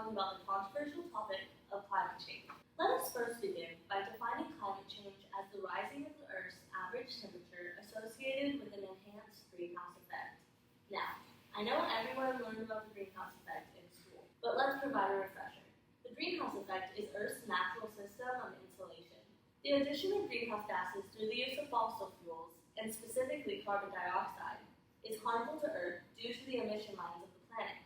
talking about the controversial topic of climate change. Let us first begin by defining climate change as the rising of the Earth's average temperature associated with an enhanced greenhouse effect. Now, I know everyone learned about the greenhouse effect in school, but let's provide a refresher. The greenhouse effect is Earth's natural system of insulation. The addition of greenhouse gases through the use of fossil fuels, and specifically carbon dioxide, is harmful to Earth due to the emission lines of the planet.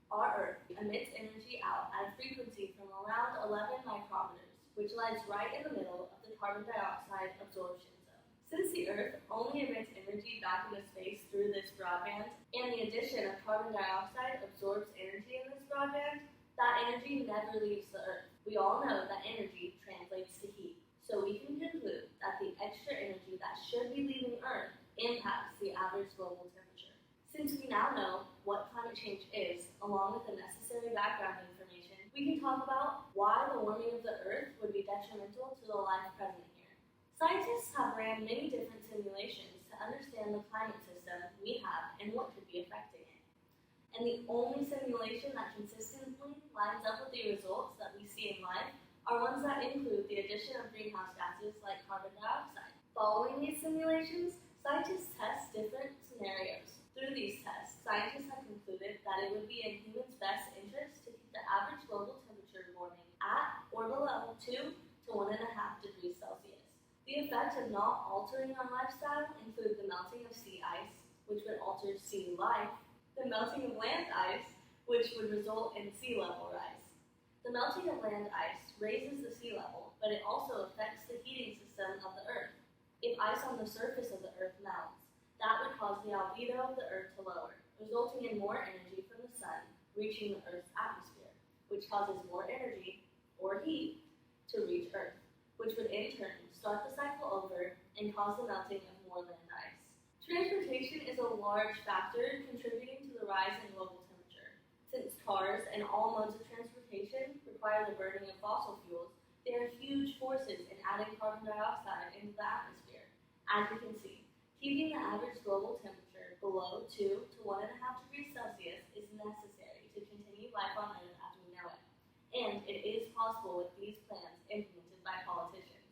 Our Earth emits energy out at a frequency from around 11 micrometers, which lies right in the middle of the carbon dioxide absorption zone. Since the Earth only emits energy back into space through this broadband, and the addition of carbon dioxide absorbs energy in this broadband, that energy never leaves the Earth. We all know that energy translates to heat, so we can conclude that the extra energy that should be leaving Earth impacts the average global temperature. Since we now know what climate change is, along with the necessary background information, we can talk about why the warming of the Earth would be detrimental to the life present here. Scientists have ran many different simulations to understand the climate system we have and what could be affecting it. And the only simulation that consistently lines up with the results that we see in life are ones that include the addition of greenhouse gases like carbon dioxide. Following these simulations, scientists test different scenarios. Through these tests, scientists have concluded that it would be in humans' best interest to keep the average global temperature warming at or below 2 to 1.5 degrees Celsius. The effects of not altering our lifestyle include the melting of sea ice, which would alter sea life, the melting of land ice, which would result in sea level rise. The melting of land ice raises the sea level, but it also affects the heating system of the Earth. If ice on the surface of the Earth melts, that would cause the albedo of the Earth to lower, resulting in more energy from the sun reaching the Earth's atmosphere, which causes more energy, or heat, to reach Earth, which would in turn start the cycle over and cause the melting of more land ice. Transportation is a large factor contributing to the rise in global temperature. Since cars and all modes of transportation require the burning of fossil fuels, they are huge forces in adding carbon dioxide into the atmosphere. As you can see, keeping the average global temperature below 2 to 1.5 degrees Celsius is necessary to continue life on Earth as we know it, and it is possible with these plans implemented by politicians.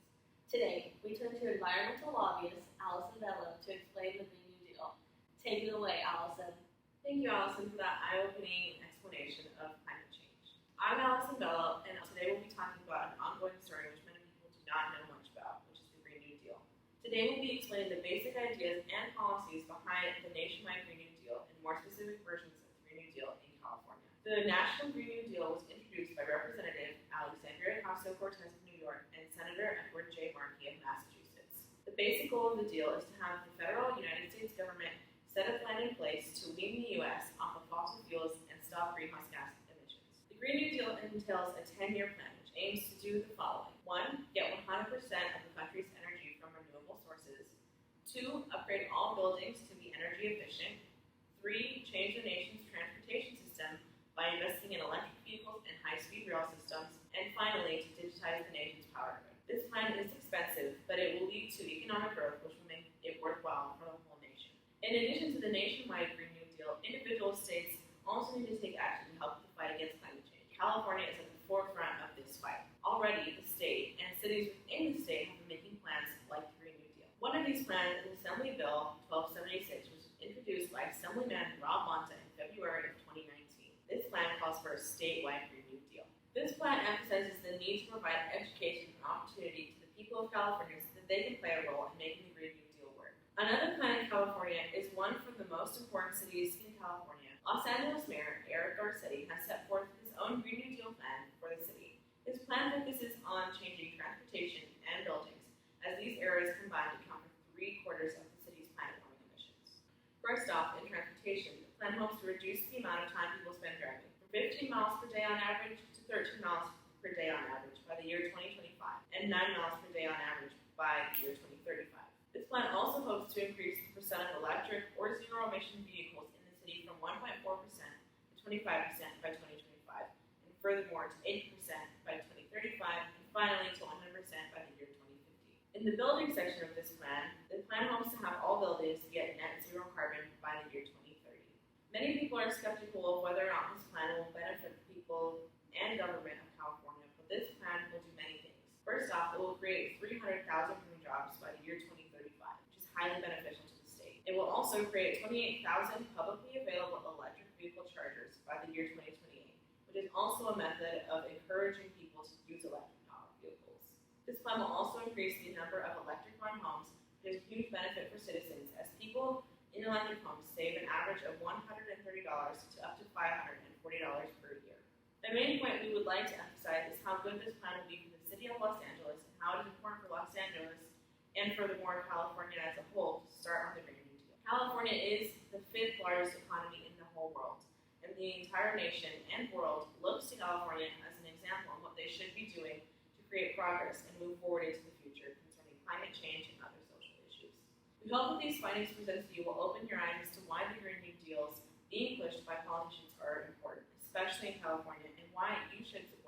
Today, we turn to environmental lobbyist Allison Bello to explain the Green New Deal. Take it away, Allison. Thank you, Allison, for that eye-opening explanation of climate change. I'm Allison Bello, and today we'll be talking about an ongoing story which many people do not know much about, which is the Green New Deal. Today we'll be explaining the basic ideas and policies behind the nationwide Green New Deal and more specific versions of the Green New Deal in California. The National Green New Deal was introduced by Representative Alexandria Ocasio-Cortez of New York and Senator Edward J. Markey of Massachusetts. The basic goal of the deal is to have the federal United States government set a plan in place to wean the U.S. off of fossil fuels and stop greenhouse gas emissions. The Green New Deal entails a 10-year plan which aims to do the following. 1. Get 100% of the country's energy from renewable sources. 2. Upgrade all buildings to be energy efficient. 3. Change the nation's transportation system by investing in electric vehicles and high-speed rail systems. And finally, to digitize the nation's power grid. This plan is expensive, but it will lead to economic growth which will make it worthwhile for the whole nation. In addition to the nationwide Green New Deal, individual states also need to take action to help the fight against climate change. California is at the forefront of this fight. Already, the state and cities within the state have been making plans like the Green New Deal. One of these plans is Assembly Bill 1276, which was introduced by Assemblyman Rob Bonta in February of 2019. This plan calls for a statewide Green New Deal. This plan emphasizes the need to provide education and opportunity to the people of California so that they can play a role in making the Green New Deal work. Another plan in California is one from the most important cities in California. Los Angeles Mayor Eric Garcetti has set forth his own Green New Deal plan for the city. His plan focuses on changing transportation and buildings, as these areas combined account for 3/4 of the city's planet-warming emissions. First off, in transportation, the plan hopes to reduce the amount of time people spend driving, from 15 miles per day on average to 13 miles per day on average by the year 2025, and 9 miles per day on average by the year 2035. This plan also hopes to increase the percent of electric or zero-emission vehicles in the city from 1.4% to 25% by 2025, and furthermore to 8% by 2035, and finally to 100% by the year 2050. In the building section of this plan, the plan hopes to have all buildings get net zero carbon by the year 2030. Many people are skeptical of whether or not this plan will benefit people highly beneficial to the state. It will also create 28,000 publicly available electric vehicle chargers by the year 2028, which is also a method of encouraging people to use electric vehicles. This plan will also increase the number of electric-run homes, which is a huge benefit for citizens as people in electric homes save an average of $130 to up to $540 per year. The main point we would like to emphasize is how good this plan will be for the city of Los Angeles and how it is important for Los Angeles and furthermore California as a whole to start on the Green New Deal. California is the 5th largest economy in the whole world, and the entire nation and world looks to California as an example of what they should be doing to create progress and move forward into the future concerning climate change and other social issues. We hope that these findings presented to you will open your eyes as to why the Green New Deals being pushed by politicians are important, especially in California, and why you should support